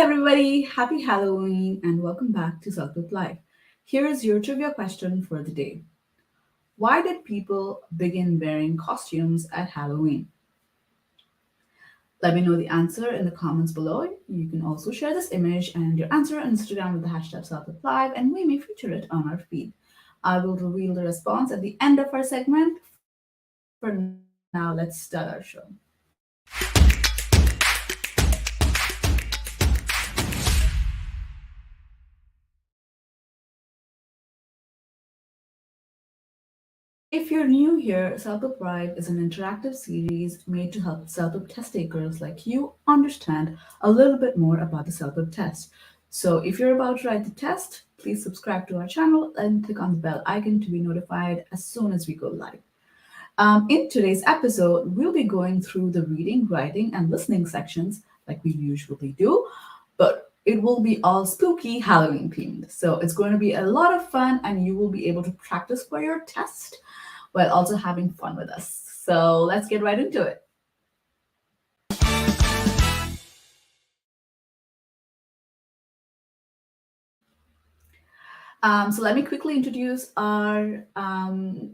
everybody, happy Halloween and welcome back to CELPIP Live. Here is your trivia question for the day. Why did people begin wearing costumes at Halloween? Let me know the answer in the comments below. You can also share this image and your answer on Instagram with the hashtag CELPIP Live and we may feature it on our feed. I will reveal the response at the end of our segment. For now, let's start our show. If you're new here, CELPIP Live is an interactive series made to help CELPIP test takers like you understand a little bit more about the CELPIP test. So if you're about to write the test, please subscribe to our channel and click on the bell icon to be notified as soon as we go live. In today's episode, we'll be going through the reading, writing, and listening sections like we usually do, but it will be all spooky Halloween themed. So it's going to be a lot of fun and you will be able to practice for your test while also having fun with us. So let's get right into it. So let me quickly introduce our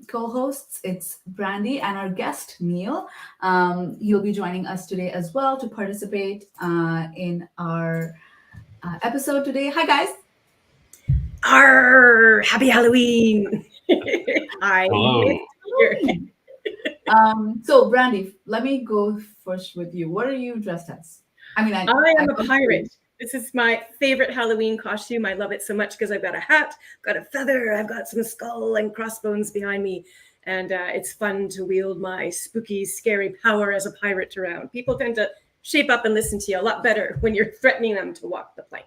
co-hosts. It's Brandy and our guest, Neil. He'll be joining us today as well to participate in our episode today. Hi, guys. Happy Halloween. Hi. Hello. So Brandy, let me go first with you. What are you dressed as? I am a pirate. This is my favorite Halloween costume. I love it so much because I've got a hat, got a feather, I've got some skull and crossbones behind me. And it's fun to wield my spooky, scary power as a pirate around. People tend to shape up and listen to you a lot better when you're threatening them to walk the plank.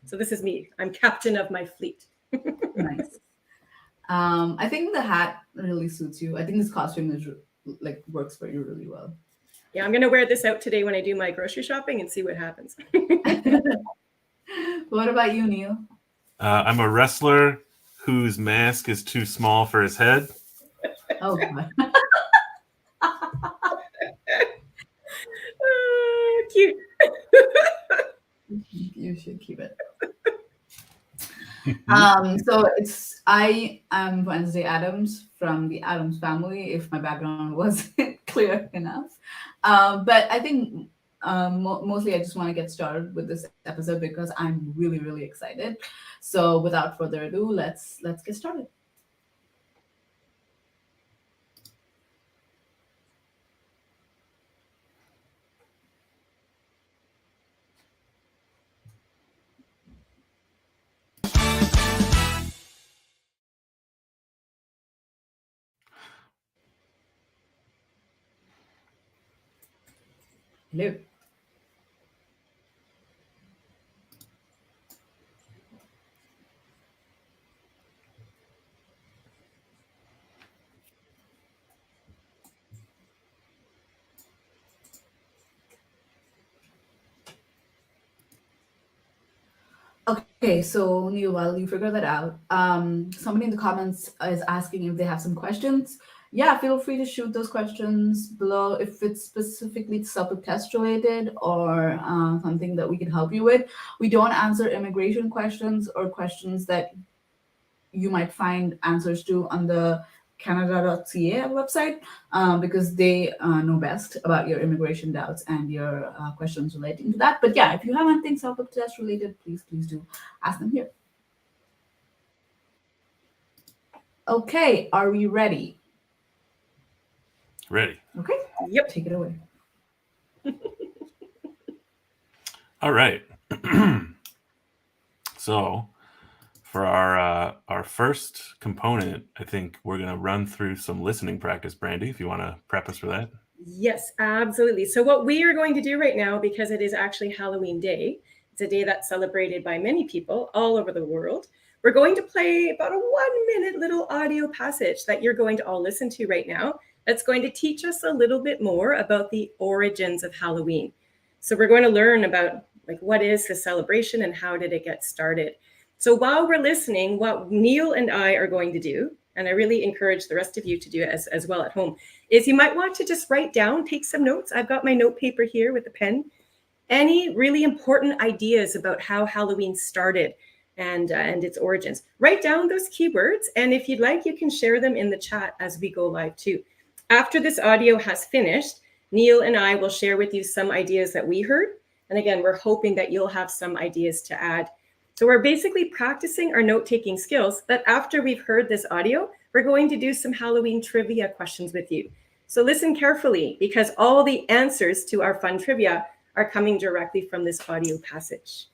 So this is me. I'm captain of my fleet. Nice. I think the hat really suits you. I think this costume is works for you really well. Yeah, I'm going to wear this out today when I do my grocery shopping and see what happens. What about you, Neil? I'm a wrestler whose mask is too small for his head. Oh, God. Cute. You should keep it. So I am Wednesday Adams from the Adams family, if my background wasn't clear enough. But I think mostly I just want to get started with this episode because I'm really, really excited. So without further ado, let's get started. Hello. Okay, so Neil, while you figure that out, somebody in the comments is asking if they have some questions. Yeah, feel free to shoot those questions below if it's specifically CELPIP test related or something that we can help you with. We don't answer immigration questions or questions that you might find answers to on the Canada.ca website because they know best about your immigration doubts and your questions relating to that. But yeah, if you have anything CELPIP test related, please do ask them here. Okay, are we ready? Ready. Okay. Yep. Take it away. All right. So for our first component, I think we're going to run through some listening practice. Brandy, if you want to prep us for that. Yes, absolutely. So what we are going to do right now, because it is actually Halloween Day, it's a day that's celebrated by many people all over the world. We're going to play about a 1-minute little audio passage that you're going to all listen to right now. That's going to teach us a little bit more about the origins of Halloween. So we're going to learn about what is the celebration and how did it get started. So while we're listening, what Neil and I are going to do, and I really encourage the rest of you to do it as well at home, is you might want to just write down, take some notes. I've got my note paper here with a pen. any really important ideas about how Halloween started and its origins. Write down those keywords, and if you'd like, you can share them in the chat as we go live too. After this audio has finished, Neil and I will share with you some ideas that we heard. And again, we're hoping that you'll have some ideas to add. So we're basically practicing our note-taking skills, but after we've heard this audio, we're going to do some Halloween trivia questions with you. So listen carefully, because all the answers to our fun trivia are coming directly from this audio passage.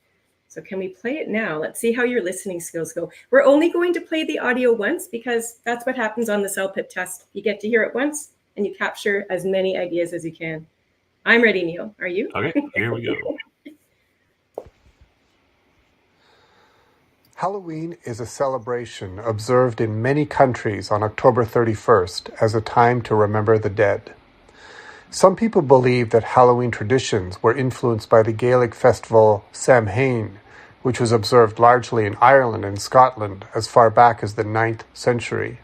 So can we play it now? Let's see how your listening skills go. We're only going to play the audio once because that's what happens on the CELPIP test. You get to hear it once and you capture as many ideas as you can. I'm ready, Neil. Are you? Okay, here we go. Halloween is a celebration observed in many countries on October 31st as a time to remember the dead. Some people believe that Halloween traditions were influenced by the Gaelic festival Samhain, which was observed largely in Ireland and Scotland as far back as the 9th century.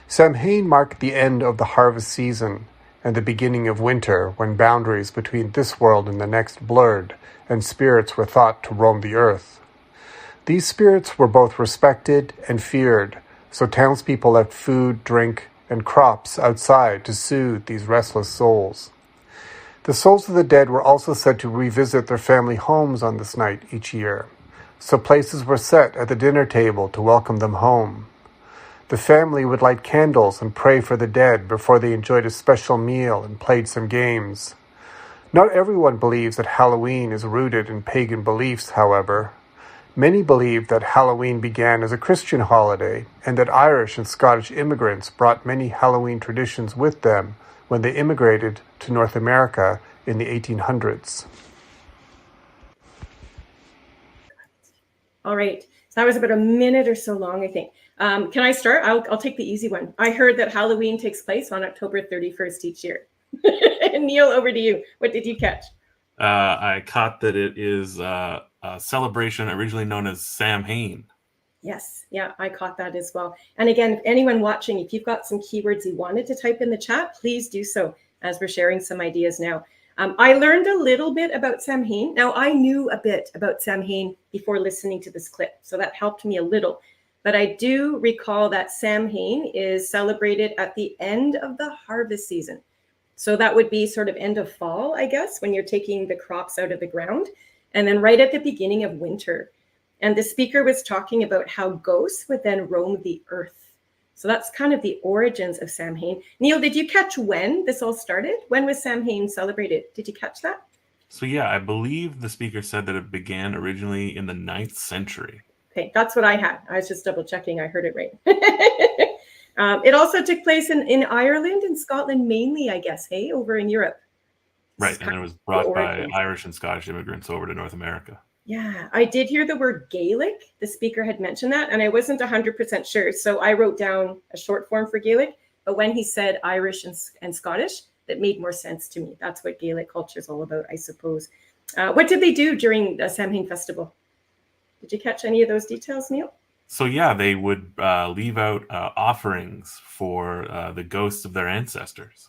Samhain marked the end of the harvest season and the beginning of winter, when boundaries between this world and the next blurred and spirits were thought to roam the earth. These spirits were both respected and feared, so townspeople left food, drink, and crops outside to soothe these restless souls. The souls of the dead were also said to revisit their family homes on this night each year, so places were set at the dinner table to welcome them home. The family would light candles and pray for the dead before they enjoyed a special meal and played some games. Not everyone believes that Halloween is rooted in pagan beliefs, however. Many believe that Halloween began as a Christian holiday and that Irish and Scottish immigrants brought many Halloween traditions with them when they immigrated to North America in the 1800s. All right. So that was about a minute or so long, I think. Can I start? I'll take the easy one. I heard that Halloween takes place on October 31st each year. Neil, over to you. What did you catch? I caught that it is a celebration originally known as Samhain. Yes, yeah, I caught that as well. And again, if anyone watching, if you've got some keywords you wanted to type in the chat, please do so as we're sharing some ideas now. I learned a little bit about Samhain. Now, I knew a bit about Samhain before listening to this clip, so that helped me a little. But I do recall that Samhain is celebrated at the end of the harvest season. So that would be sort of end of fall, I guess, when you're taking the crops out of the ground, and then right at the beginning of winter. And the speaker was talking about how ghosts would then roam the earth. So that's kind of the origins of Samhain. Neil, did you catch when this all started? When was Samhain celebrated? Did you catch that? So yeah, I believe the speaker said that it began originally in the 9th century. Okay, that's what I had. I was just double checking I heard it right. It also took place in Ireland and Scotland mainly, I guess, hey, over in Europe. Right, and it was brought by Irish and Scottish immigrants over to North America. Yeah, I did hear the word Gaelic. The speaker had mentioned that, and I wasn't 100% sure. So I wrote down a short form for Gaelic. But when he said Irish and Scottish, that made more sense to me. That's what Gaelic culture is all about, I suppose. What did they do during the Samhain festival? Did you catch any of those details, Neil? So yeah, they would leave out offerings for the ghosts of their ancestors.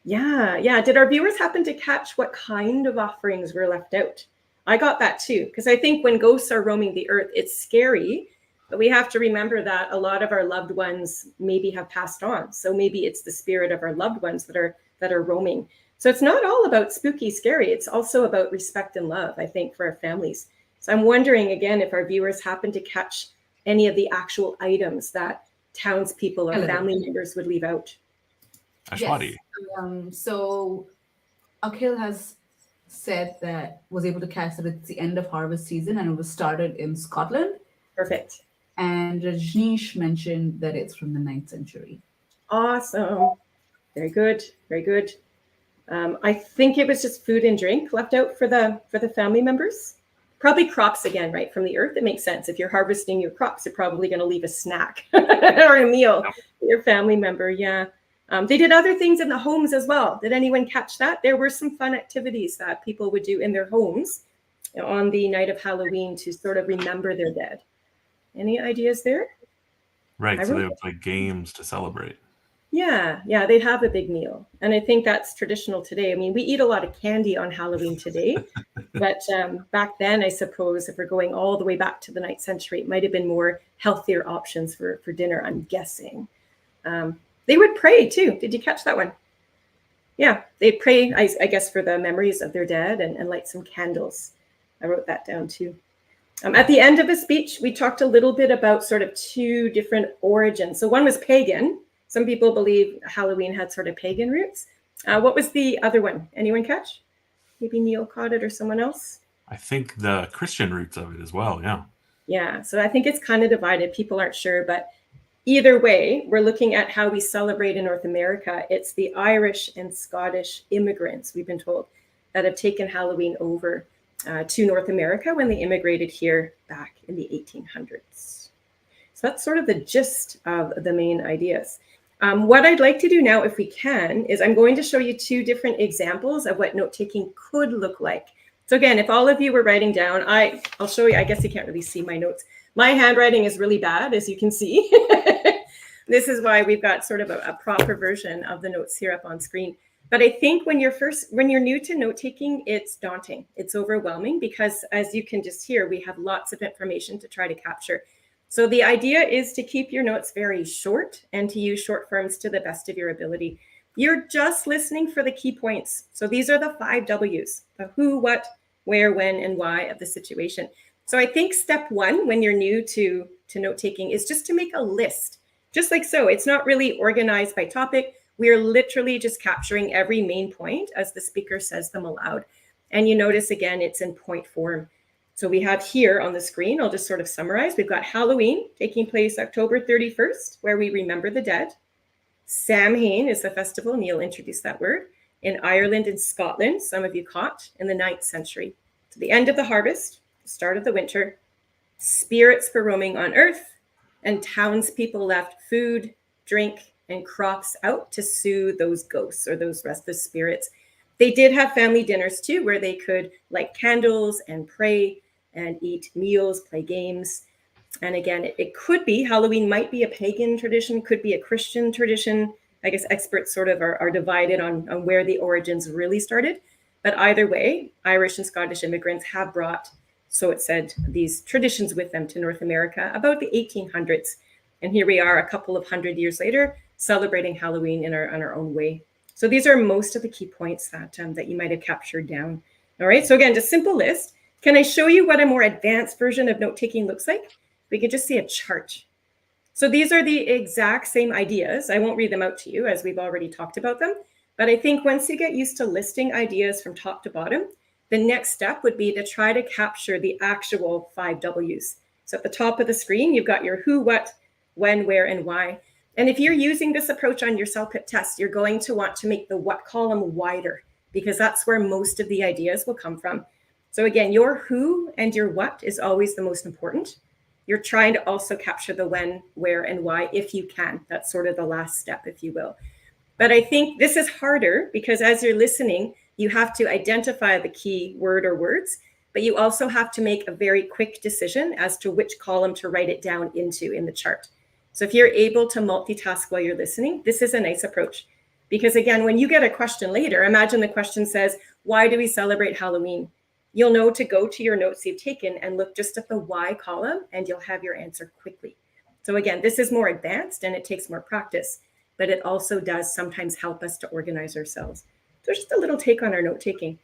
Yeah. Did our viewers happen to catch what kind of offerings were left out? I got that too, because I think when ghosts are roaming the earth, it's scary, but we have to remember that a lot of our loved ones maybe have passed on. So maybe it's the spirit of our loved ones that are roaming. So it's not all about spooky, scary. It's also about respect and love, I think, for our families. So I'm wondering, again, if our viewers happen to catch any of the actual items that townspeople or family members would leave out. Ashwati. Yes. So Akhil has said that was able to catch that it's the end of harvest season and it was started in Scotland. Perfect. And Rajneesh mentioned that it's from the 9th century. Awesome. Very good. Very good. I think it was just food and drink left out for the family members. Probably crops again, right, from the earth. It makes sense. If you're harvesting your crops, you're probably going to leave a snack or a meal for your family member. Yeah. They did other things in the homes as well. Did anyone catch that? There were some fun activities that people would do in their homes on the night of Halloween to sort of remember their dead. Any ideas there? Right. So they would play games to celebrate. Yeah, they'd have a big meal. And I think that's traditional today. I mean, we eat a lot of candy on Halloween today, but back then, I suppose, if we're going all the way back to the 9th century, it might have been more healthier options for dinner, I'm guessing. They would pray too. Did you catch that one? Yeah, they'd pray, I guess, for the memories of their dead and light some candles. I wrote that down too. At the end of the speech, we talked a little bit about sort of two different origins. So one was pagan. Some people believe Halloween had sort of pagan roots. What was the other one? Anyone catch? Maybe Neil caught it or someone else? I think the Christian roots of it as well, yeah. Yeah, so I think it's kind of divided. People aren't sure, but either way, we're looking at how we celebrate in North America. It's the Irish and Scottish immigrants, we've been told, that have taken Halloween over to North America when they immigrated here back in the 1800s. So that's sort of the gist of the main ideas. What I'd like to do now, if we can, is I'm going to show you two different examples of what note-taking could look like. So again, if all of you were writing down, I'll show you. I guess you can't really see my notes. My handwriting is really bad, as you can see. This is why we've got sort of a proper version of the notes here up on screen. But I think when you're new to note-taking, it's daunting. It's overwhelming because, as you can just hear, we have lots of information to try to capture. So the idea is to keep your notes very short and to use short forms to the best of your ability. You're just listening for the key points. So these are the 5 W's: the who, what, where, when, and why of the situation. So I think step one, when you're new to note-taking, is just to make a list, just like so. It's not really organized by topic. We are literally just capturing every main point as the speaker says them aloud. And you notice, again, it's in point form. So we have here on the screen, I'll just sort of summarize. We've got Halloween taking place October 31st, where we remember the dead. Samhain is the festival, Neil introduced that word, in Ireland and Scotland, some of you caught, in the 9th century. So the end of the harvest, the start of the winter, spirits were roaming on earth, and townspeople left food, drink, and crops out to soothe those ghosts or those restless spirits. They did have family dinners too, where they could light candles and pray and eat meals, play games. And again, it could be, Halloween might be a pagan tradition, could be a Christian tradition. I guess experts sort of are divided on where the origins really started. But either way, Irish and Scottish immigrants have brought, so it said, these traditions with them to North America about the 1800s. And here we are a couple of hundred years later, celebrating Halloween in our own way. So these are most of the key points that you might have captured down. All right, so again, just simple list. Can I show you what a more advanced version of note-taking looks like? We can just see a chart. So these are the exact same ideas. I won't read them out to you as we've already talked about them. But I think once you get used to listing ideas from top to bottom, the next step would be to try to capture the actual 5 W's. So at the top of the screen, you've got your who, what, when, where, and why. And if you're using this approach on your CELPIP test, you're going to want to make the what column wider because that's where most of the ideas will come from. So again, your who and your what is always the most important. You're trying to also capture the when, where, and why if you can. That's sort of the last step, if you will. But I think this is harder because as you're listening, you have to identify the key word or words, but you also have to make a very quick decision as to which column to write it down into in the chart. So if you're able to multitask while you're listening, this is a nice approach. Because again, when you get a question later, imagine the question says, why do we celebrate Halloween? You'll know to go to your notes you've taken and look just at the why column and you'll have your answer quickly. So again, this is more advanced and it takes more practice, but it also does sometimes help us to organize ourselves. So just a little take on our note taking.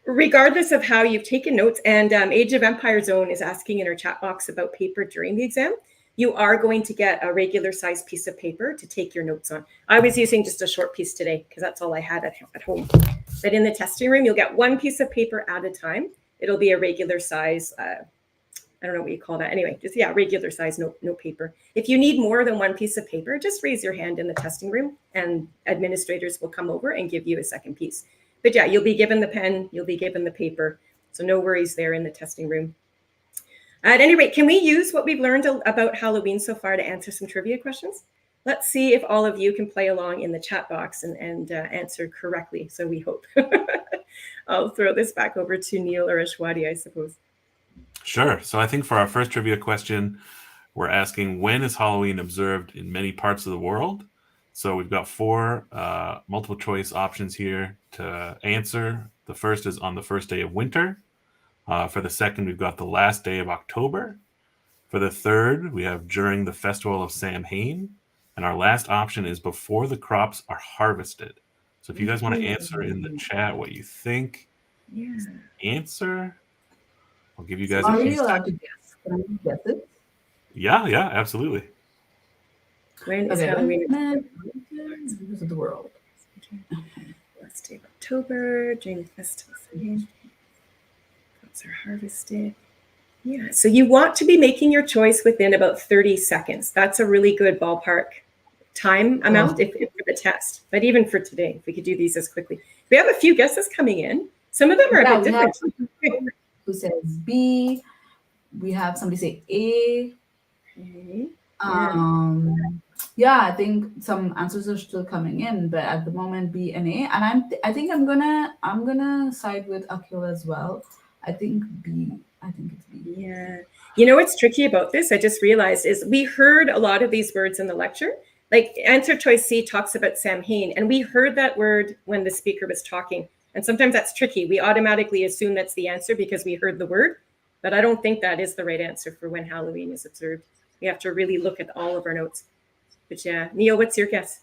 Regardless of how you've taken notes, and Age of Empires Zone is asking in our chat box about paper during the exam, you are going to get a regular size piece of paper to take your notes on. I was using just a short piece today because that's all I had at home. But in the testing room, you'll get one piece of paper at a time. It'll be a regular size, I don't know what you call that. Anyway, just, regular size note paper. If you need more than one piece of paper, just raise your hand in the testing room and administrators will come over and give you a second piece. But yeah, you'll be given the pen, you'll be given the paper. So no worries there in the testing room. At any rate, can we use what we've learned about Halloween so far to answer some trivia questions? Let's see if all of you can play along in the chat box and answer correctly. So we hope. I'll throw this back over to Neil or Ashwati, I suppose. Sure. So I think for our first trivia question, we're asking, when is Halloween observed in many parts of the world? So we've got 4 multiple choice options here to answer. The first is on the first day of winter. For the second, we've got the last day of October. For the third, we have during the festival of Samhain. And our last option is before the crops are harvested. So if you guys want to answer in the chat what you think is the answer, I'll give you guys a Are few we allowed seconds. to guess? Can I guess it? Yeah, absolutely. When is Okay, Halloween? of the world. Last day of October, during the festival. Crops are harvested. Yeah, so you want to be making your choice within about 30 seconds. That's a really good ballpark time amount if for the test. But even for today, if we could do these as quickly. We have a few guesses coming in. Some of them are a bit different. Who says B? We have somebody say A. Okay. Yeah, I think some answers are still coming in, but at the moment B and A, and I think I'm gonna side with Akhil as well. I think B. I think it's B. Yeah. You know what's tricky about this? I just realized is we heard a lot of these words in the lecture. Like answer choice C talks about Samhain, and we heard that word when the speaker was talking. And sometimes that's tricky. We automatically assume that's the answer because we heard the word, but I don't think that is the right answer for when Halloween is observed. We have to really look at all of our notes. But yeah, Neil, what's your guess?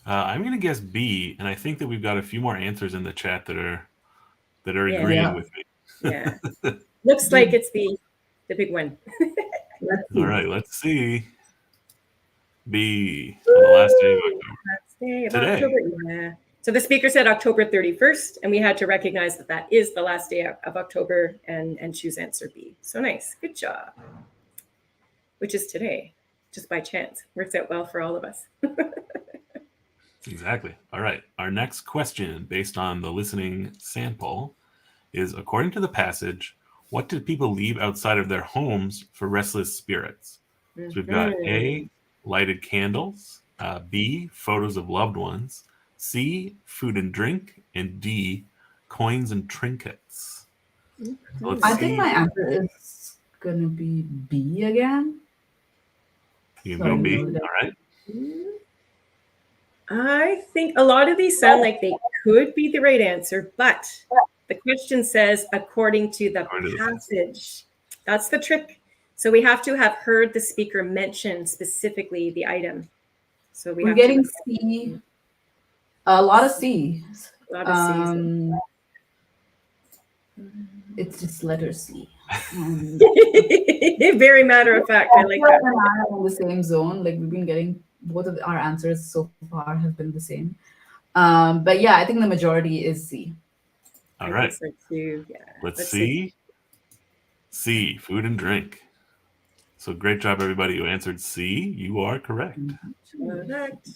I'm going to guess B, and I think that we've got a few more answers in the chat that are agreeing with me. Yeah. Looks like it's the big one. All right, let's see. B on the last day of October. Last day of Today. October. Yeah. So the speaker said October 31st, and we had to recognize that that is the last day of October and choose answer B. So nice. Good job. Which is today, just by chance. Works out well for all of us. Exactly. All right. Our next question, based on the listening sample, is according to the passage, what did people leave outside of their homes for restless spirits? So we've got A, lighted candles, B, photos of loved ones, C, food and drink, and D, coins and trinkets. So I think my answer is gonna be B again. You can go B. All right. I think a lot of these sound like they could be the right answer, but the question says according to the passage. That's the trick. So we have to have heard the speaker mention specifically the item. So we're getting C. A lot of C's. A lot of C's. It's just letter C. Very matter of fact. I like that. And I are in the same zone. Like we've been getting both of our answers so far have been the same. But yeah, I think the majority is C. All right. So too. Yeah. Let's see. C, food and drink. So great job, everybody who answered C. You are correct. Correct.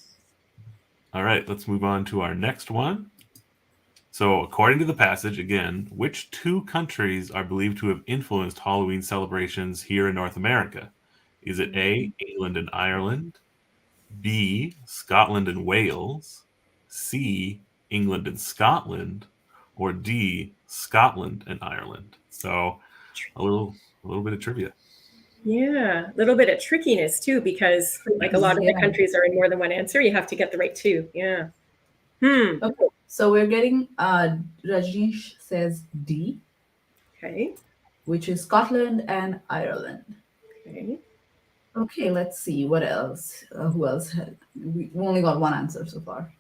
All right, let's move on to our next one. So according to the passage, again, which 2 countries are believed to have influenced Halloween celebrations here in North America? Is it A, England and Ireland, B, Scotland and Wales, C, England and Scotland, or D, Scotland and Ireland? So a little bit of trivia. Yeah, a little bit of trickiness too, because like a lot of the countries are in more than one answer. You have to get the right 2. Yeah. Okay, so we're getting Rajneesh says D. Okay. Which is Scotland and Ireland. Okay. Okay, let's see what else. Who else had? We only got one answer so far.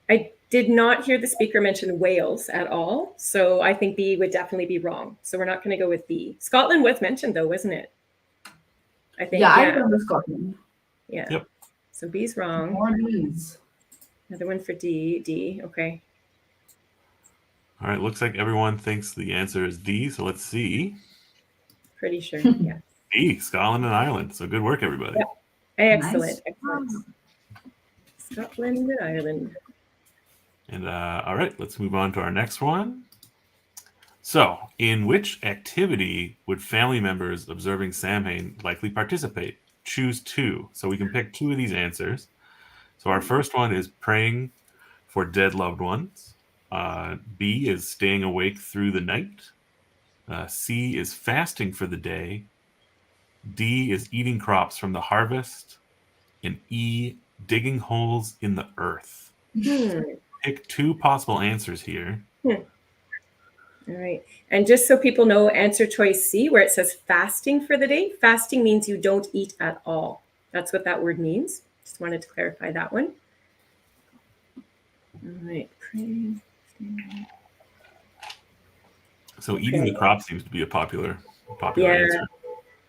I did not hear the speaker mention Wales at all, so I think B would definitely be wrong. So we're not going to go with B. Scotland was mentioned though, wasn't it? I think. Yeah, I remember Scotland. Yeah. Yep. So B's wrong. More D's. Another one for D. D. Okay. All right, looks like everyone thinks the answer is D, so let's see. Pretty sure, yeah. D, Scotland and Ireland. So good work, everybody. Yep. Excellent. Nice. Excellent. Scotland and Ireland. And all right, let's move on to our next one. So, in which activity would family members observing Samhain likely participate? Choose 2. So we can pick 2 of these answers. So our first one is praying for dead loved ones. B is staying awake through the night. C is fasting for the day. D is eating crops from the harvest. And E digging holes in the earth. Hmm. Pick two possible answers here. All right. And just so people know, answer choice C, where it says fasting for the day, fasting means you don't eat at all. That's what that word means. Just wanted to clarify that one. All right. So eating the crop seems to be a popular Yeah. answer,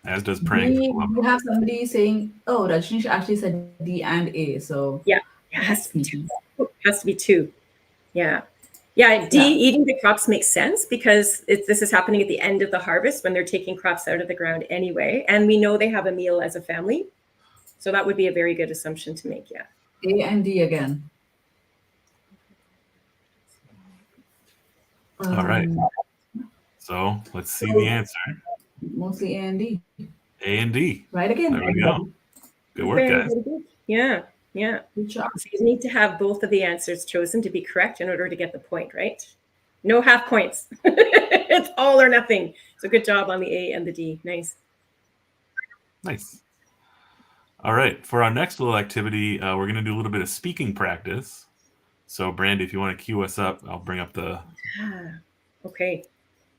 as does praying for D, the loved you one. have somebody saying, oh, Rajneesh actually said D and A. So Yeah. It has to be two. It has to be two. Yeah. Yeah, D, Yeah. eating the crops makes sense because this is happening at the end of the harvest when they're taking crops out of the ground anyway. And we know they have a meal as a family. So that would be a very good assumption to make. Yeah. A and D again. All right. So let's see the answer. Mostly A and D. A and D. Right again. There we go. Good work, Very, guys. very good. Yeah. Yeah. Good job. So you need to have both of the answers chosen to be correct in order to get the point, right? No half points. It's all or nothing. So good job on the A and the D. Nice. Nice. All right. For our next little activity, we're going to do a little bit of speaking practice. So, Brandy, if you want to cue us up, I'll bring up the Okay.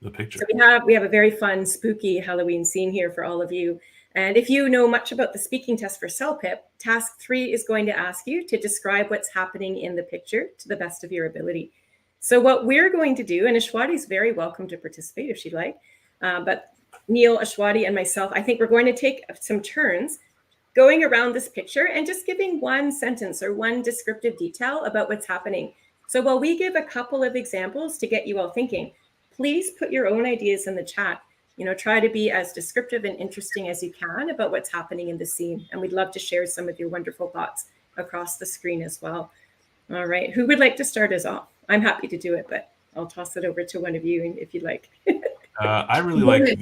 the picture. So we have a very fun, spooky Halloween scene here for all of you. And if you know much about the speaking test for CELPIP, task 3 is going to ask you to describe what's happening in the picture to the best of your ability. So what we're going to do, and Ashwati is very welcome to participate if she'd like, but Neil, Ashwati, and myself, I think we're going to take some turns going around this picture and just giving one sentence or one descriptive detail about what's happening. So while we give a couple of examples to get you all thinking, please put your own ideas in the chat. Try to be as descriptive and interesting as you can about what's happening in the scene. And we'd love to share some of your wonderful thoughts across the screen as well. All right, who would like to start us off? I'm happy to do it, but I'll toss it over to one of you if you'd like. I really like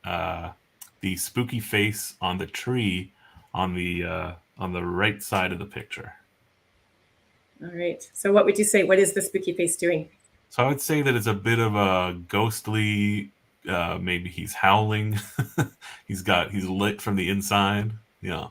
the spooky face on the tree on the right side of the picture. All right. So what would you say? What is the spooky face doing? So I would say that it's a bit of a ghostly, maybe he's howling. he's lit from the inside. Yeah.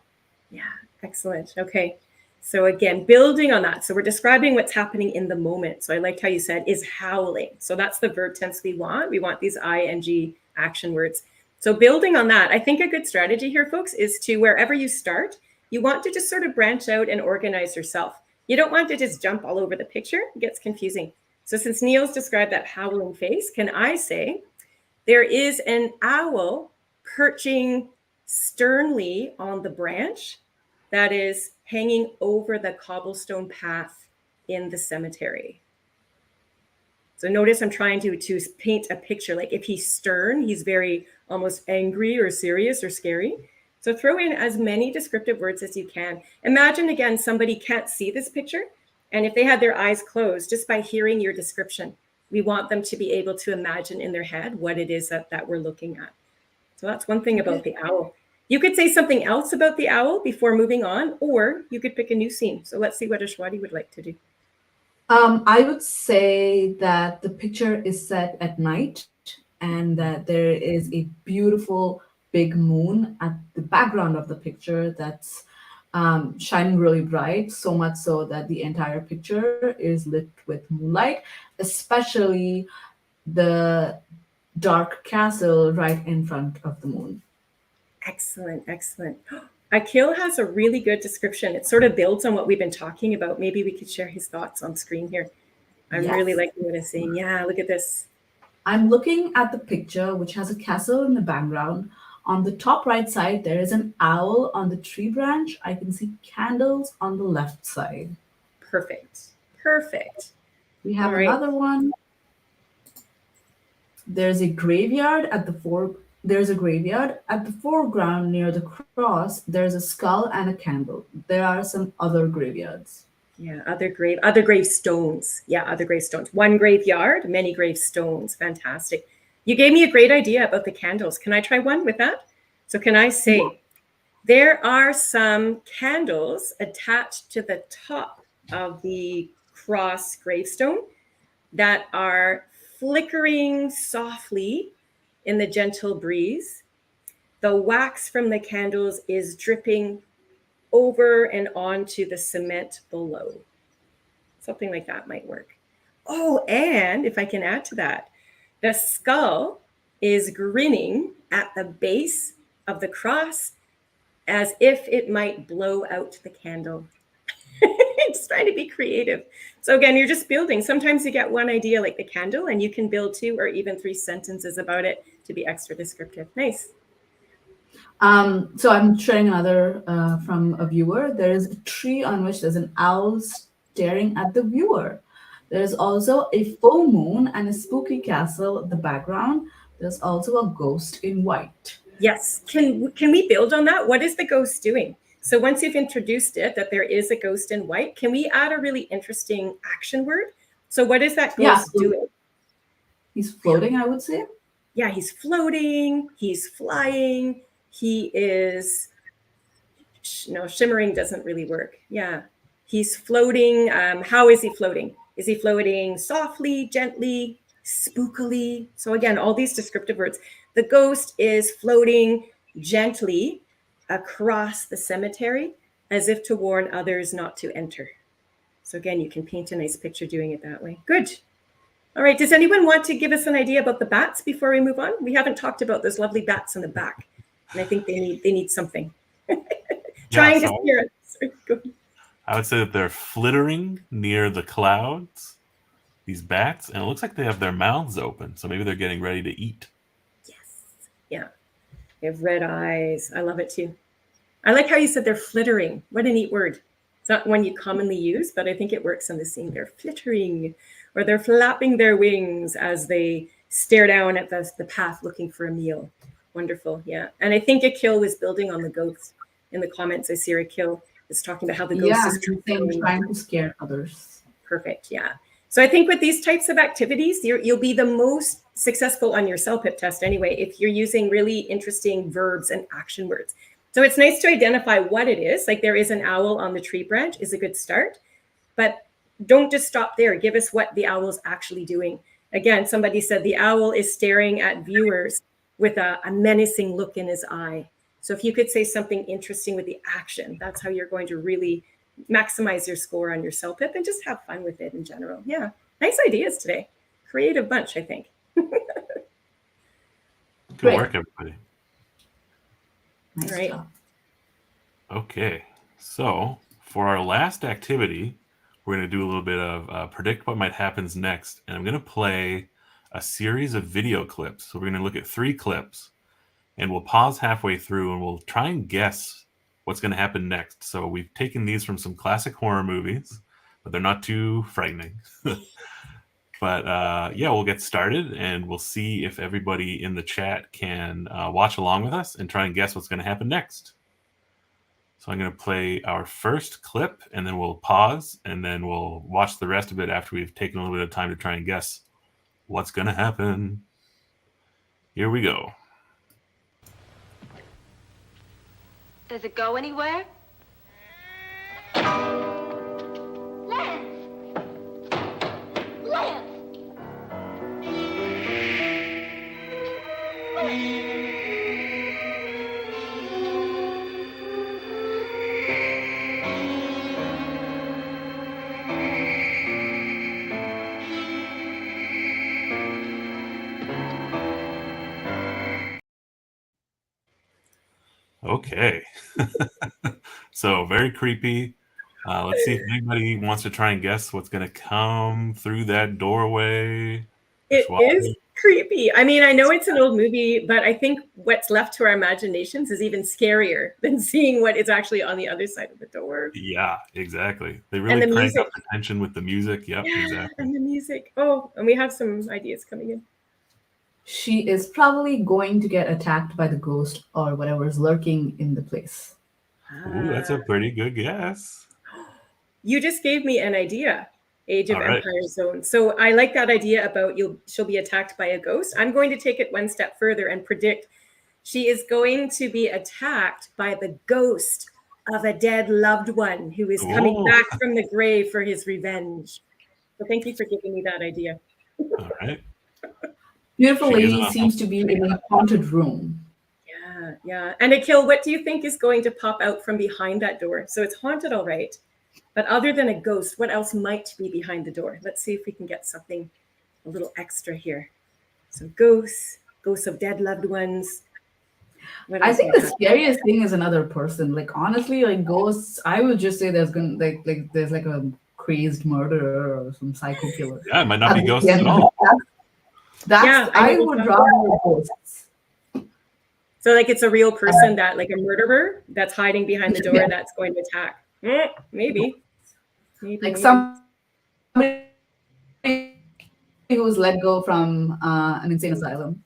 Yeah. Excellent. Okay. So again, building on that. So we're describing what's happening in the moment. So I liked how you said is howling. So that's the verb tense we want. We want these ing action words. So building on that, I think a good strategy here, folks, is to wherever you start, you want to just sort of branch out and organize yourself. You don't want to just jump all over the picture. It gets confusing. So since Neil's described that howling face, can I say there is an owl perching sternly on the branch that is hanging over the cobblestone path in the cemetery. So notice I'm trying to paint a picture. Like if he's stern, he's very almost angry or serious or scary. So throw in as many descriptive words as you can. Imagine again, somebody can't see this picture. And if they had their eyes closed, just by hearing your description, we want them to be able to imagine in their head what it is that we're looking at. So that's one thing about the owl. You could say something else about the owl before moving on, or you could pick a new scene. So let's see what Ashwati would like to do. I would say that the picture is set at night and that there is a beautiful big moon at the background of the picture that's shining really bright, so much so that the entire picture is lit with moonlight, especially the dark castle right in front of the moon. Excellent, excellent. Akil has a really good description. It sort of builds on what we've been talking about. Maybe we could share his thoughts on screen here. I'm really liking what it's saying. Yeah, look at this. I'm looking at the picture, which has a castle in the background. On the top right side, there is an owl on the tree branch. I can see candles on the left side. Perfect. Perfect. We have another one. There's a graveyard at the foreground near the cross. There's a skull and a candle. There are some other graveyards. Yeah, other gravestones. Yeah, other gravestones. One graveyard, many gravestones. Fantastic. You gave me a great idea about the candles. Can I try one with that? So can I say, there are some candles attached to the top of the cross gravestone that are flickering softly in the gentle breeze. The wax from the candles is dripping over and onto the cement below. Something like that might work. Oh, and if I can add to that, the skull is grinning at the base of the cross as if it might blow out the candle. It's trying to be creative. So again, you're just building. Sometimes you get one idea like the candle and you can build 2 or even 3 sentences about it to be extra descriptive. Nice. So I'm sharing another from a viewer. There is a tree on which there's an owl staring at the viewer. There's also a full moon and a spooky castle in the background. There's also a ghost in white. Yes. Can we build on that? What is the ghost doing? So once you've introduced it, that there is a ghost in white, can we add a really interesting action word? So what is that ghost doing? He's floating, I would say. Yeah, he's floating, he's flying, he is, no, shimmering doesn't really work. Yeah, he's floating. How is he floating? Is he floating softly, gently, spookily? So again, all these descriptive words. The ghost is floating gently across the cemetery as if to warn others not to enter. So again, you can paint a nice picture doing it that way. Good. All right, does anyone want to give us an idea about the bats before we move on? We haven't talked about those lovely bats in the back, and I think they need something. Trying to steer us. I would say that they're flittering near the clouds, these bats, and it looks like they have their mouths open, so maybe they're getting ready to eat. Yes, yeah. They have red eyes. I love it too. I like how you said they're flittering. What a neat word. It's not one you commonly use, but I think it works in the scene. They're flittering, or they're flapping their wings as they stare down at the path looking for a meal. Wonderful, yeah. And I think Akil was building on the ghost. In the comments, I see Akil is talking about how the ghost is trying to scare others. Perfect, yeah. So I think with these types of activities, you'll be the most successful on your CELPIP test anyway, if you're using really interesting verbs and action words. So it's nice to identify what it is. Like there is an owl on the tree branch is a good start, but don't just stop there. Give us what the owl is actually doing. Again, somebody said the owl is staring at viewers with a menacing look in his eye. So if you could say something interesting with the action, that's how you're going to really maximize your score on your CELPIP and just have fun with it in general. Yeah, nice ideas today. Creative bunch, I think. Good work, everybody. Nice All right. job. Okay, so for our last activity, we're going to do a little bit of predict what might happen next. And I'm going to play a series of video clips. So we're going to look at 3 clips and we'll pause halfway through and we'll try and guess what's going to happen next. So we've taken these from some classic horror movies, but they're not too frightening. But yeah, we'll get started and we'll see if everybody in the chat can watch along with us and try and guess what's going to happen next. So I'm going to play our first clip and then we'll pause and then we'll watch the rest of it after we've taken a little bit of time to try and guess what's going to happen. Here we go. Does it go anywhere? Lance! Lance! Okay. So very creepy. Let's see if anybody wants to try and guess what's going to come through that doorway. It is creepy. I mean, I know it's an old movie, but I think what's left to our imaginations is even scarier than seeing what is actually on the other side of the door. Yeah, exactly. They really crank up the tension with the music. Yep, yeah, exactly. And the music. Oh, and we have some ideas coming in. She is probably going to get attacked by the ghost or whatever is lurking in the place. Ooh, that's a pretty good guess. You just gave me an idea. Age of Empire Zone. So I like that idea about she'll be attacked by a ghost. I'm going to take it one step further and predict she is going to be attacked by the ghost of a dead loved one who is coming back from the grave for his revenge. So thank you for giving me that idea. All right. Beautiful lady seems to be in a haunted room. Yeah. Yeah. And Akil, what do you think is going to pop out from behind that door? So it's haunted, all right. But other than a ghost, what else might be behind the door? Let's see if we can get something a little extra here. So ghosts of dead loved ones. What I else think might the happen? scariest thing is another person. Like honestly, like ghosts, I would just say there's gonna like there's like a crazed murderer or some psycho killer. Yeah, it might not At be the ghosts end at of all. it. That's Yeah, I I know. would rather ghosts. So like it's a real person that like a murderer that's hiding behind the door Yeah. that's going to attack. Maybe. Like somebody who was let go from an insane asylum.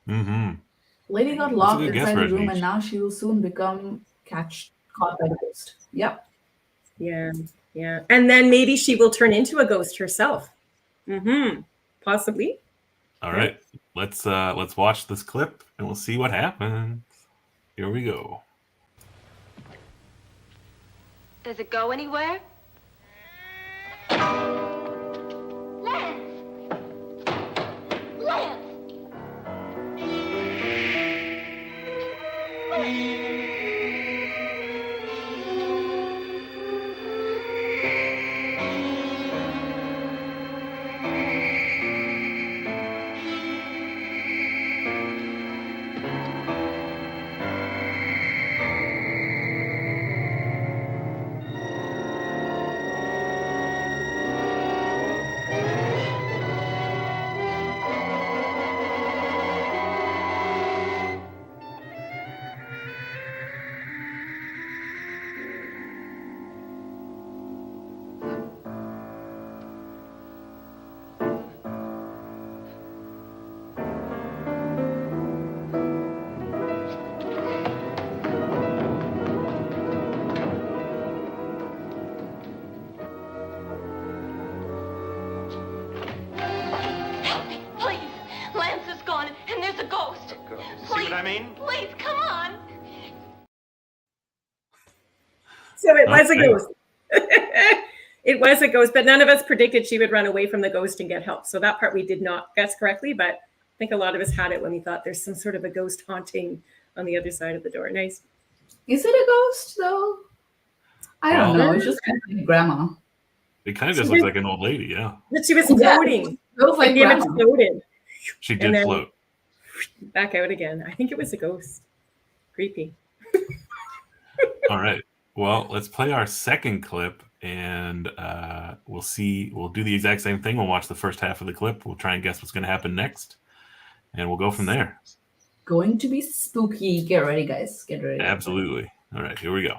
Mm-hmm. Lady got That's a locked good guess, inside the room, and Rajneesh. now she will soon become caught by the ghost. Yep. Yeah. Yeah. And then maybe she will turn into a ghost herself. Possibly. All right, let's watch this clip and we'll see what happens. Here we go. Does it go anywhere? Lance! Lance! Please, Lance is gone, and there's a ghost. See what I mean? Please, come on. So it was a Okay. ghost. It was a ghost, but none of us predicted she would run away from the ghost and get help. So that part we did not guess correctly, but I think a lot of us had it when we thought there's some sort of a ghost haunting on the other side of the door. Nice. Is it a ghost though? I don't Well- know. It's just kind of like grandma. It kind of just looks like an old lady, yeah. But she was Yeah. floating. Feels Like like the image grandma. floated She And did then- float. back out again. I think it was a ghost. Creepy. All right. Well, let's play our second clip and we'll see. We'll do the exact same thing. We'll watch the first half of the clip. We'll try and guess what's going to happen next. And we'll go from there. Going to be spooky. Get ready, guys. Get ready. Absolutely. All right, here we go.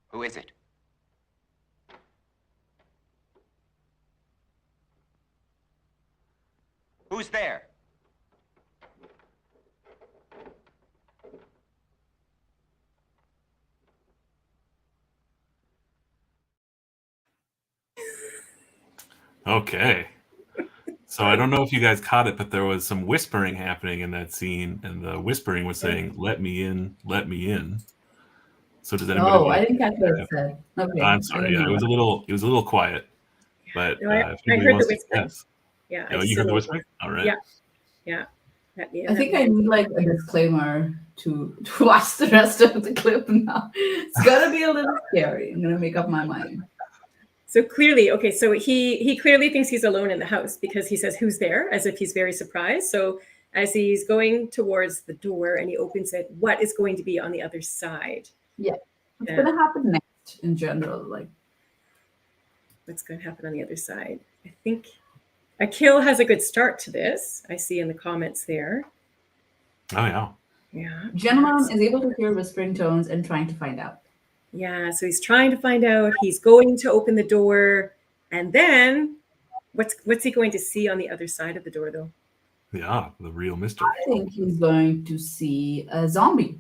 Who is it? Who's there? Okay. So I don't know if you guys caught it, but there was some whispering happening in that scene, and the whispering was saying, "Let me in, let me in." So does anybody? Oh, I didn't catch what it said. Okay. I'm I sorry. didn't Yeah, know it was a little quiet. But No, I if anybody heard wants the to whispering. guess. Yeah. Oh, I you heard the still- whispering? All right. Yeah. Yeah. I think I need like a disclaimer to watch the rest of the clip now. It's gonna be a little scary. I'm gonna make up my mind. So clearly, okay, so he clearly thinks he's alone in the house because he says, "Who's there?" as if he's very surprised. So as he's going towards the door and he opens it, what is going to be on the other side? What's Yeah. gonna happen next in general? Like What's going to happen on the other side? I think Akil has a good start to this. I see in the comments there. Oh yeah. Yeah. Gentleman is able to hear whispering tones and trying to find out. Yeah. So he's trying to find out. He's going to open the door, and then what's he going to see on the other side of the door, though? Yeah, the real mystery. I think he's going to see a zombie.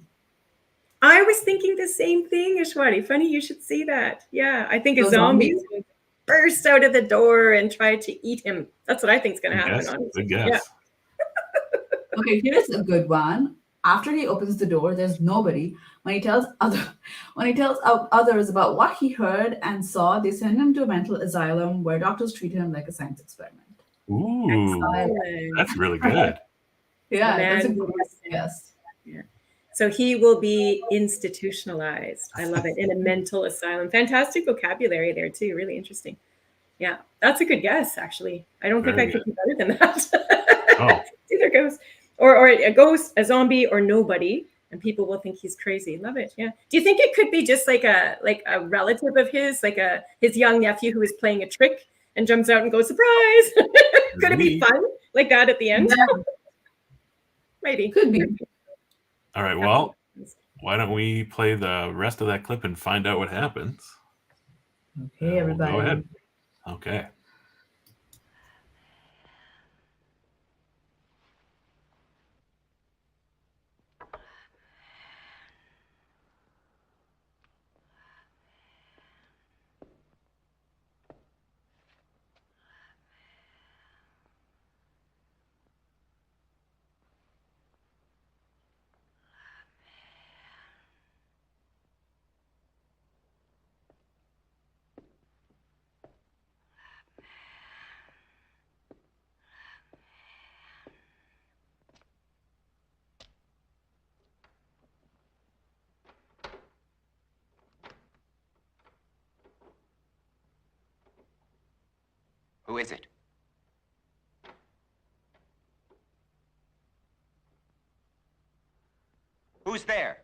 I was thinking the same thing, Ishwari. Funny you should see that. Yeah, I think a Those zombie zombies? is going to burst out of the door and try to eat him. That's what I think is going to happen. Yes, Honestly. good guess. Yeah. Okay, here's a good one. After he opens the door, there's nobody. When he tells others about what he heard and saw, they send him to a mental asylum where doctors treat him like a science experiment. Ooh, Excellent. that's really good. Yeah, that's a Man, good guess. yeah. So he will be institutionalized. I love it. In a mental asylum. Fantastic vocabulary there too. Really interesting. Yeah, that's a good guess, actually. I don't think Very I could do better than that. Oh. It's either ghost or a ghost, a zombie, or nobody, and people will think he's crazy. Love it. Yeah. Do you think it could be just like a relative of his, like his young nephew who is playing a trick and jumps out and goes, surprise? Could it be fun like that at the end? Yeah, Maybe. could be. All right, well, why don't we play the rest of that clip and find out what happens? Okay, everybody. Go ahead. Okay. Who is it? Who's there?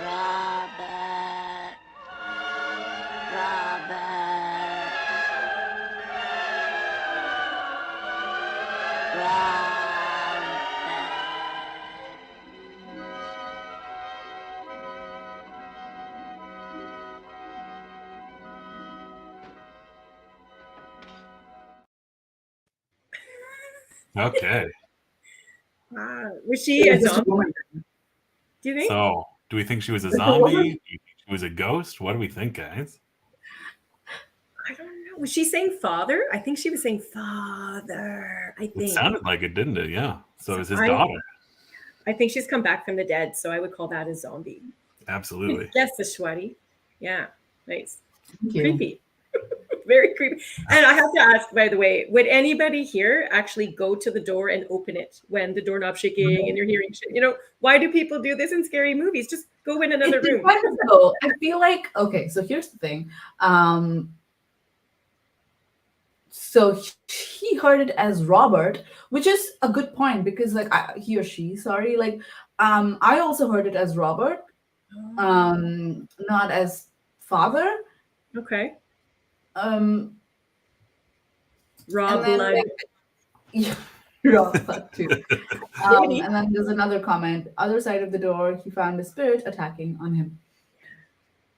Robert. Robert. Okay. Wow. Was she a It's just a zombie? woman. Do you think? So, do we think she was a It's a zombie? woman. Do you think she was a ghost? What do we think, guys? I don't know. Was she saying father? I think she was saying father. I It think. sounded like it, didn't it? Yeah. So it was his I- daughter. I think she's come back from the dead, so I would call that a zombie. Absolutely. Yes, the Shwari. Yeah, nice. Thank you. Creepy. Very creepy. And I have to ask, by the way, would anybody here actually go to the door and open it when the doorknob's shaking and you're hearing shit? You know, why do people do this in scary movies? Just go in another It room. depends, though. I feel like, okay, so here's the thing. So he heard it as Robert, which is a good point because, like, he or she, sorry, like, I also heard it as Robert, not as father. Okay. And Raw then, blood. yeah, raw blood too. And then there's another comment. Other side of the door, he found a spirit attacking on him.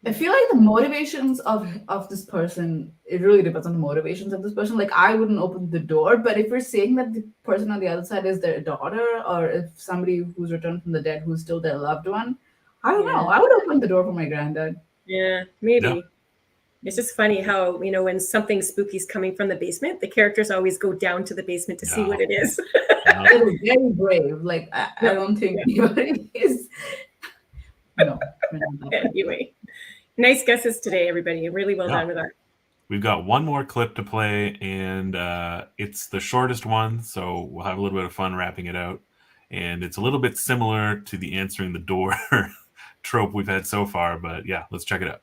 I feel like the motivations of this person, it really depends on the motivations of this person. Like, I wouldn't open the door, but if you're saying that the person on the other side is their daughter, or if somebody who's returned from the dead who's still their loved one, I don't know. Yeah. I would open the door for my granddad. Yeah, maybe. Yeah. It's just funny how, you know, when something spooky's coming from the basement, the characters always go down to the basement to see Yeah. what it is. It is very brave. Like, I don't think anybody is. No. we're not that. Anyway, nice guesses today, everybody. Really well Yeah. done with that. We've got one more clip to play, and it's the shortest one, so we'll have a little bit of fun wrapping it out. And it's a little bit similar to the answering the door trope we've had so far, but yeah, let's check it out.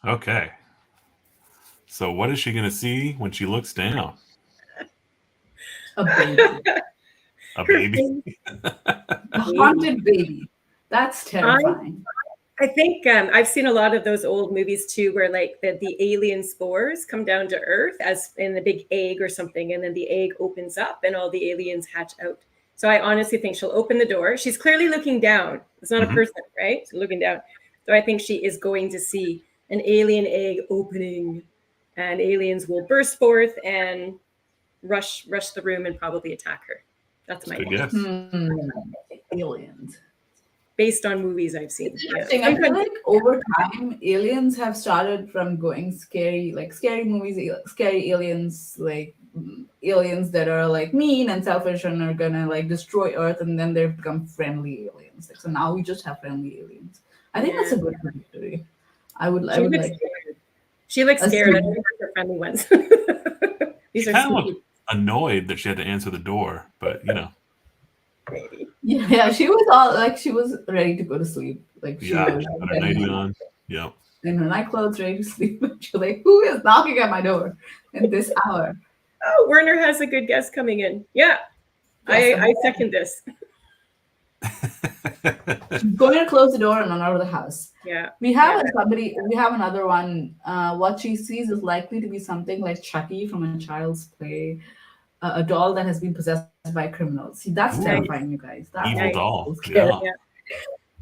Okay. So what is she going to see when she looks down? A baby. A Her baby? face. A haunted baby. That's terrifying. I think I've seen a lot of those old movies too, where like the alien spores come down to Earth as in a big egg or something, and then the egg opens up and all the aliens hatch out. So I honestly think she'll open the door. She's clearly looking down. It's not a person, right? She's looking down. So I think she is going to see an alien egg opening, and aliens will burst forth and rush the room and probably attack her. That's my Good guess. guess. Aliens. Based on movies I've seen. It's interesting. I feel like over time, aliens have started from going scary, like scary movies, scary aliens, like aliens that are like mean and selfish and are gonna like destroy Earth, and then they've become friendly aliens. Like, so now we just have friendly aliens. I think that's a good trajectory. I would like. Scared. She looks scared. I don't think they're friendly ones. These She are kind of sneaky. looked annoyed that she had to answer the door, but you know. Maybe. Yeah, she was all like she was ready to go to sleep. Like she Yeah, was got her nightie on. Yeah. in her nightclothes, ready to sleep. She's like, "Who is knocking at my door in this hour?" Oh, Werner has a good guess coming in. Yeah, Yes, I second this. Going to close the door and run out of the house. Yeah. We have we have another one. What she sees is likely to be something like Chucky from a child's play, a doll that has been possessed by criminals. See, that's Ooh. terrifying, you guys. That's Evil Nice. doll. scary. Yeah.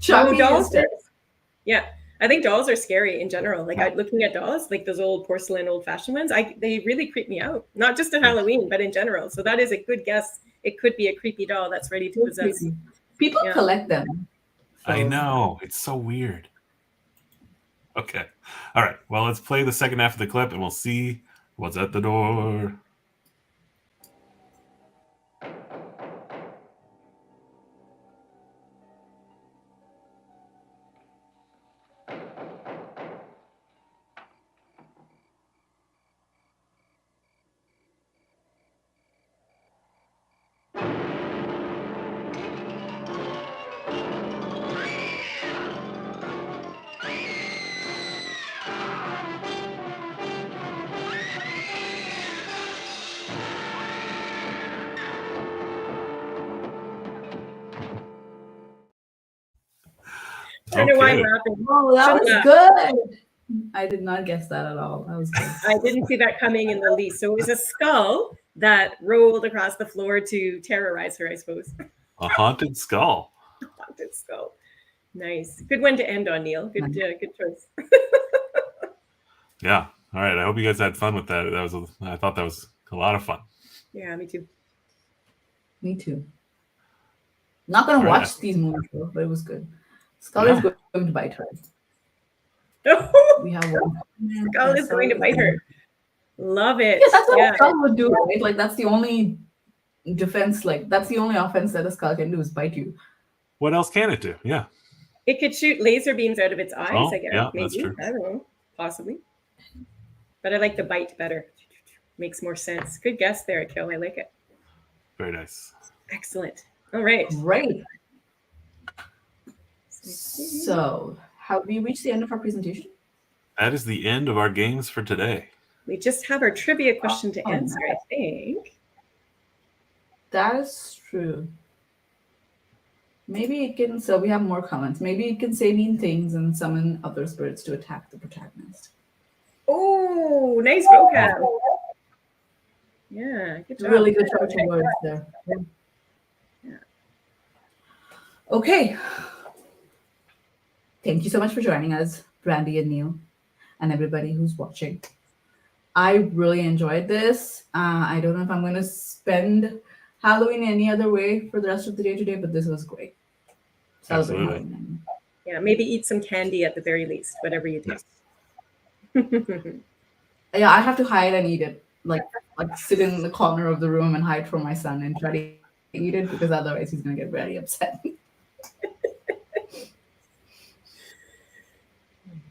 Chucky dolls. is terrifying. Yeah, I think dolls are scary in general. Like looking at dolls, like those old porcelain, old-fashioned ones, they really creep me out. Not just at Halloween, but in general. So that is a good guess. It could be a creepy doll that's ready to possess. People Yeah. collect them. I So- know. It's so weird. Okay. All right. Well, let's play the second half of the clip and we'll see what's at the door. I don't know why I'm Okay. laughing. Oh, that Shouldn't was laugh. good. I did not guess that at all. That was good. I didn't see that coming in the least. So it was a skull that rolled across the floor to terrorize her, I suppose. A haunted skull. Haunted skull. Nice. Good one to end on, Neil. Good choice. Yeah. All right. I hope you guys had fun with that. I thought that was a lot of fun. Yeah, me too. Me too. Not gonna Right. watch these movies though, but it was good. Skull is Yeah. going to bite her. We have one. Skull is going to bite her. Love it. Yeah, that's what Yeah. a skull would do, right? Like that's the only defense. Like that's the only offense that a skull can do is bite you. What else can it do? Yeah. It could shoot laser beams out of its eyes, Oh, I guess. yeah, Maybe. that's true. I don't know. Possibly. But I like the bite better. Makes more sense. Good guess there, Akil. I like it. Very nice. Excellent. All right. Great. So, have we reached the end of our presentation? That is the end of our games for today. We just have our trivia question to Oh, answer, I think. That is true. Maybe it can. So we have more comments. Maybe it can say mean things and summon other spirits to attack the protagonist. Oh, nice vocab. Yeah, good job. Really good choice of words there. Yeah. Okay. Thank you so much for joining us, Brandy and Neil, and everybody who's watching. I really enjoyed this. I don't know if I'm going to spend Halloween any other way for the rest of the day today, but this was great. Celebrate Absolutely. Halloween. Yeah, maybe eat some candy at the very least, whatever you do. Yes. Yeah, I have to hide and eat it. Like sit in the corner of the room and hide from my son and try to eat it because otherwise he's going to get very upset.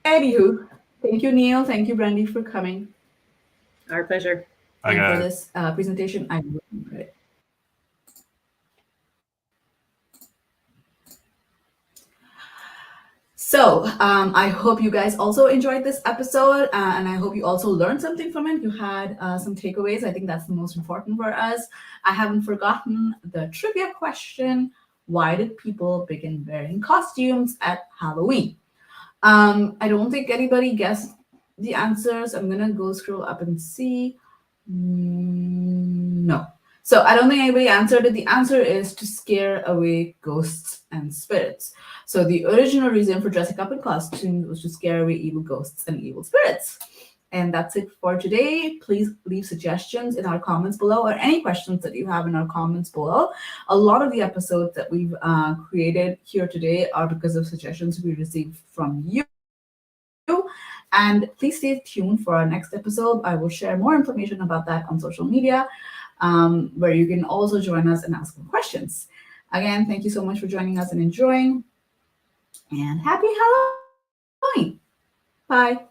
Anywho, thank you, Neil. Thank you, Brandy, for coming. Our pleasure. I And got for it. this presentation, I really enjoyed it. So I hope you guys also enjoyed this episode, and I hope you also learned something from it. You had some takeaways. I think that's the most important for us. I haven't forgotten the trivia question: why did people begin wearing costumes at Halloween? I don't think anybody guessed the answers. I'm gonna go scroll up and see. No. So I don't think anybody answered it. The answer is to scare away ghosts and spirits. So the original reason for dressing up in costumes was to scare away evil ghosts and evil spirits. And that's it for today. Please leave suggestions in our comments below, or any questions that you have in our comments below. A lot of the episodes that we've created here today are because of suggestions we received from you. And please stay tuned for our next episode. I will share more information about that on social media, where you can also join us and ask questions. Again, thank you so much for joining us and enjoying. And happy Halloween. Bye.